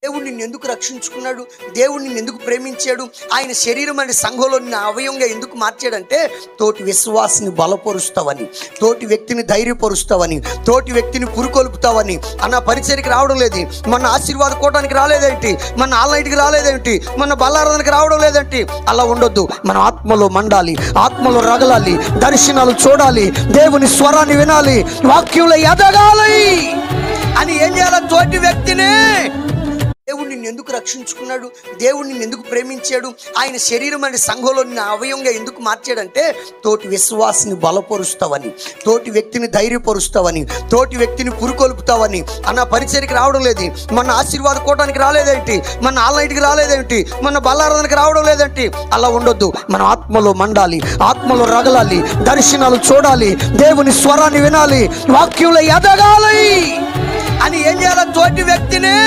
దేవుడు నిన్ను ఎందుకు రక్షించుకున్నాడు, దేవుడు నిన్ను ఎందుకు ప్రేమించాడు, ఆయన శరీరం అనే సంఘంలో నిన్ను అవయవంగా ఎందుకు మార్చాడంటే తోటి విశ్వాసిని బలపరుస్తావని, తోటి వ్యక్తిని ధైర్యపరుస్తావని, తోటి వ్యక్తిని పురుకొల్పుతావని. అన్న పరిచర్యకి రావడం లేదు, మన ఆశీర్వాద కూటానికి రాలేదేంటి, మన ఆల్నైట్కి రాలేదేంటి, మన బల్లారాధనకి రావడం లేదేంటి, అలా ఉండొద్దు. మనం ఆత్మలో మండాలి, ఆత్మలో రగలాలి, దర్శనాలు చూడాలి, దేవుని స్వరాన్ని వినాలి, వాక్యంలో ఎదగాలి అని ఏం చేయాలి? తోటి వ్యక్తిని దేవుడు నిన్ను ఎందుకు రక్షించుకున్నాడు, దేవుడు నిన్ను ఎందుకు ప్రేమించాడు, ఆయన శరీరం అనే సంఘంలో నిన్ను అవయవంగా ఎందుకు మార్చాడంటే తోటి విశ్వాసిని బలపరుస్తావని, తోటి వ్యక్తిని ధైర్యపరుస్తావని, తోటి వ్యక్తిని పురుకొల్పుతావని. అన్న పరిచర్యకి రావడం లేదు, మన ఆశీర్వాద కూటానికి రాలేదేంటి, మన ఆల్నైట్కి రాలేదేంటి, మన బల్లారాధనకి రావడం లేదేంటి, అలా ఉండొద్దు. మనం ఆత్మలో మండాలి, ఆత్మలో రగలాలి, దర్శనాలు చూడాలి, దేవుని స్వరాన్ని వినాలి, వాక్యంలో ఎదగాలి అని ఏం చేయాలి? తోటి వ్యక్తిని